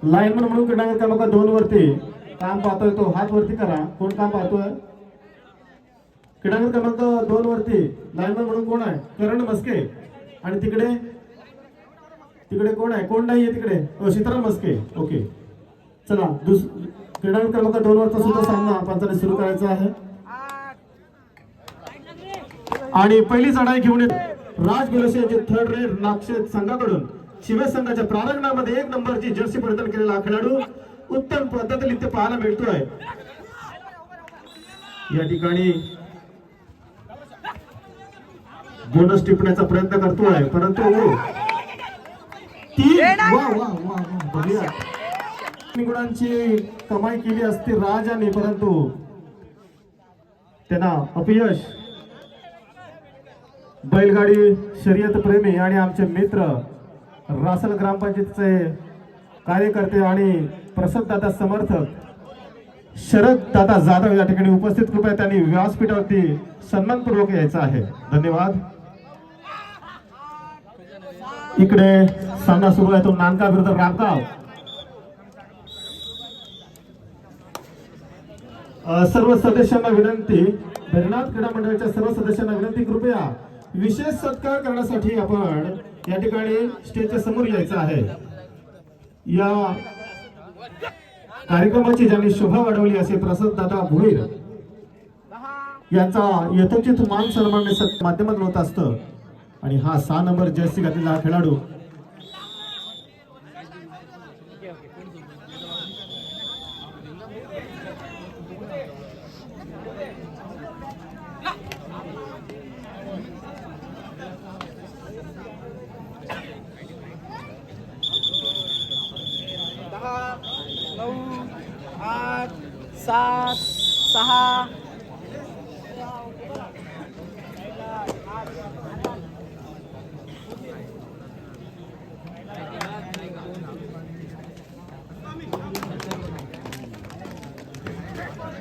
Lineman म्हणून क्रीडांगण क्रमांक 2 वरती काम पाहतोय तो हात वरती करा. कोण काम पाहतोय? क्रीडांगण क्रमांक 2 वरती लाईनमन म्हणून कोण आहे? करण मस्के. आणि तिकडे तिकडे कोण आहे? कोण नाहीये तिकडे? सीताराम मस्के. ओके चला क्रीडांगण क्रमांक 2 वरचा सुद्धा सामना पंचाने सुरू करायचा आहे. आणि पहिली चढाई घेऊन येत राज गुलशे यांचे थर्ड रेड नाक्षेत संघाकडून शिवे संघाच्या प्रारंभामध्ये 1 नंबरची जर्सी परिधान केलेला खेळाडू उत्तम पद्धतीने इथे पाहायला मिळतोय. या ठिकाणी बोनस टिपण्याचा प्रयत्न करतोय परंतु गुणांची कमाई केली असती राजाने परंतु त्यांना अपयश. बैलगाडी शर्यत प्रेमी आणि आमचे मित्र रासल ग्रामपंचायतचे कार्यकर्ते आणि प्रसाद दादा समर्थक शरद दादा जाधव या ठिकाणी उपस्थित कृपया त्यांनी व्यासपीठावरती सन्मानपूर्वक यायचं आहे. धन्यवाद. इकडे सामना सुरू आहे तो नांदगाव विरुद्ध रामगाव. सर्व सदस्यांना विनंती, भैरवनाथ क्रीडा मंडळाच्या सर्व सदस्यांना विनंती, कृपया विशेष सत्कार करण्यासाठी आपण या ठिकाणी स्टेजच्या समोर यायचं आहे. या कार्यक्रमाची ज्यांनी शोभा वाढवली असे प्रसाद दादा भोईर यांचा यथोचित मान सन्मान माध्यमातून होत असतं. आणि हा 6 नंबर जर्सी घातलेला खेळाडू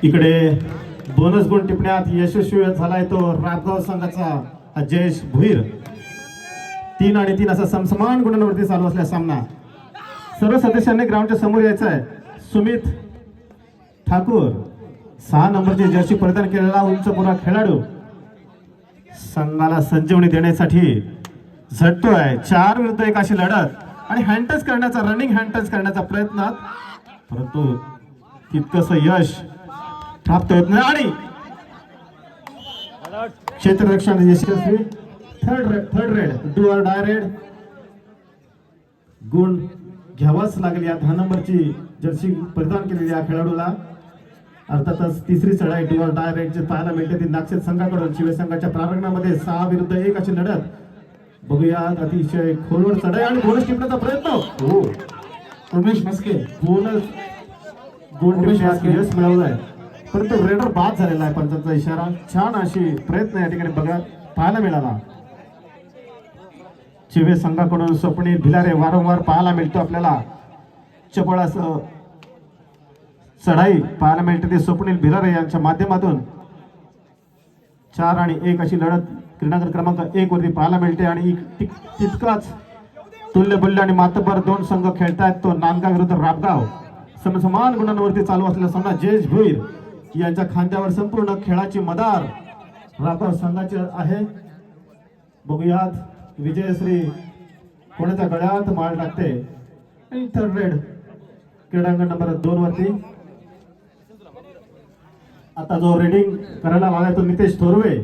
इकडे बोनस गुण टिपण्यात यशस्वी झालाय तो रामगाव संघाचा जयेश भुईर. 3 आणि 3 असा समसमान गुणांवरती चालू असलेला सामना. सर्व सदस्यांनी ग्राउंडच्या समोर यायचं आहे. सुमित ठाकूर 6 नंबरची जर्सी परिधान केलेला उंचपुरा खेळाडू संघाला संजीवनी देण्यासाठी झटतोय. 4 विरुद्ध 1 अशी लढत आणि हँडटच करण्याचा, रनिंग हँडटच करण्याचा प्रयत्न परंतु तितकंस यश प्राप्त होत नाही. आणि क्षेत्ररक्षण यशस्वी. Third raid do or die raid गुण घ्यावाच लागेल या 10 नंबरची जर्सी परिधान केलेली या खेळाडूला. अर्थातच तिसरी चढाई डू ऑर डाय रेड जे पाहायला मिळते ती नागसेत संघाकडून शिवे संघाच्या प्रारंभामध्ये 6 विरुद्ध 1 अशी लढत बघूया. अतिशय खोलवर चढाई आणि बोनस टिपण्याचा प्रयत्न. हो उमेश मस्के बोनस गुण यश मिळवलाय परंतु रेडर बाद झालेला आहे. पंचांचा इशारा. छान अशी प्रयत्न या ठिकाणी पाहायला मिळाला. चिवे संघाकडून स्वप्नील भिलारे वारंवार पाहायला मिळतो आपल्याला. चपळ असं चढाई पाहायला मिळते ते स्वप्नील भिलारे यांच्या माध्यमातून. 4 आणि 1 अशी लढत क्रीडांगण क्रमांक 1 वरती पाहायला मिळते. आणि तितकाच तुल्यबल्य आणि मातबर 2 संघ खेळतायत तो नांदगाव विरुद्ध रामगाव. समसमान गुणांवरती चालू असलेला सामना जयेश भोईर यांच्या खांद्यावर संपूर्ण खेळाची मदार रामगाव संघाची आहे. बघूयात विजयश्री कोणाच्या गळ्यात माळ टाकते. आणि थर्ड रेड क्रीडांगण नंबर 2 वरती आता जो रेडिंग करायला आलाय तो नितेश थोरवे.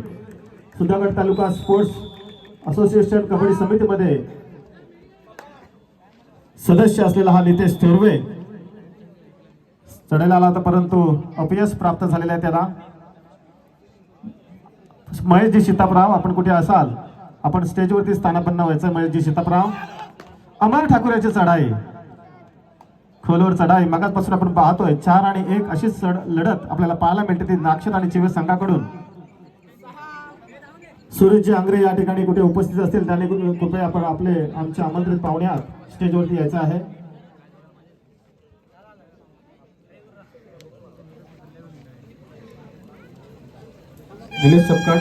सुधागड तालुका स्पोर्ट्स असोसिएशन कबड्डी समितीमध्ये सदस्य असलेला हा नितेश थोरवे चढायला आला होता परंतु अपयश प्राप्त झालेला आहे त्याला. महेशजी सीतापराव आपण कुठे असाल आपण स्टेजवरती स्थानापन्न व्हायचं. महेशजी सीतापराव. अमर ठाकूर याची चढाई खोलवर चढाई मगापासून आपण पाहतोय. 4 आणि 1 अशी लढत आपल्याला पाहायला मिळते ती नागशेत आणि चिवे संघाकडून. सूरजजी आंग्रे या ठिकाणी कुठे उपस्थित असतील त्यांनी कृपया आपण आमच्या आमंत्रित पाहुण्यात स्टेजवरती यायचं आहे. निलेश सपकाळ.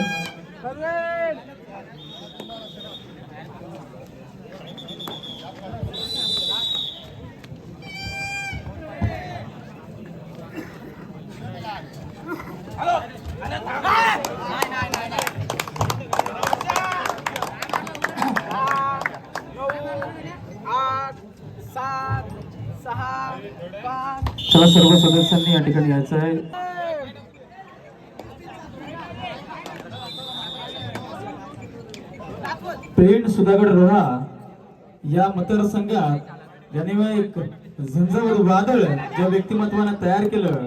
8 7 6 5 चला सर्व सदस्यांनी या ठिकाणी यायचं आहे. पेण सुधागड रोहा या मतदारसंघात ज्याने एक झंझावत वादळ ज्या व्यक्तिमत्वाने तयार केलं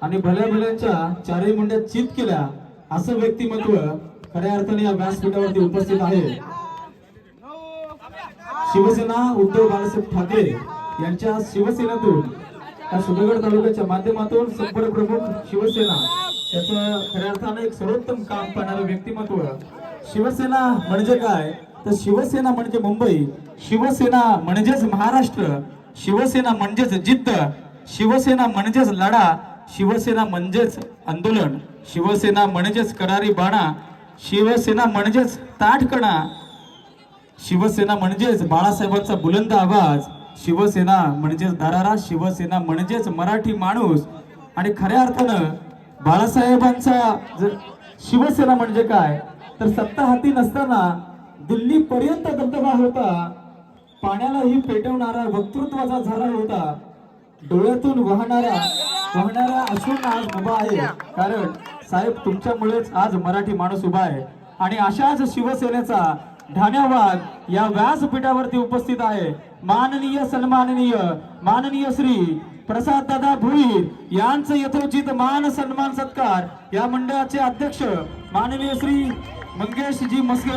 आणि भल्या भल्यांच्या चारही मुंड्यात चित केल्या असं व्यक्तिमत्व खऱ्या अर्थाने या व्यासपीठावरती उपस्थित आहे. शिवसेना उद्धव बाळासाहेब ठाकरे यांच्या शिवसेनेतून या सुधागड तालुक्याच्या माध्यमातून संपर्क प्रमुख शिवसेना याचं खऱ्या अर्थाने एक सर्वोत्तम काम करणारं व्यक्तिमत्व. शिवसेना म्हणजे काय तर शिवसेना म्हणजे मुंबई, शिवसेना म्हणजेच महाराष्ट्र, शिवसेना म्हणजेच जिद्द, शिवसेना म्हणजेच लढा, शिवसेना म्हणजेच आंदोलन, शिवसेना म्हणजेच करारी बाणा, शिवसेना म्हणजेच ताठकणा, शिवसेना म्हणजेच बाळासाहेबांचा बुलंद आवाज, शिवसेना म्हणजेच दरारा, शिवसेना म्हणजेच मराठी माणूस. आणि खऱ्या अर्थानं बाळासाहेबांचा शिवसेना म्हणजे काय तर सत्ता हाती नसताना दिल्ली पर्यंत दबदबा होता, पाण्यालाही पेटवणारा वक्तृत्वाचा झरा होता, डोळ्यातून वाहणारा अश्रूंना आज उभा आहे. कारण साहेब तुमच्यामुळेच आज मराठी माणूस उभा आहे. आणि अशाच शिवसेनेचा धन्यवाद या व्यासपीठावरती उपस्थित आहे. माननीय सन्माननीय माननीय श्री प्रसाद दादा भोईर यांचं यथोचित मान सन्मान सत्कार या मंडळाचे अध्यक्ष माननीय श्री मंगेशजी मस्के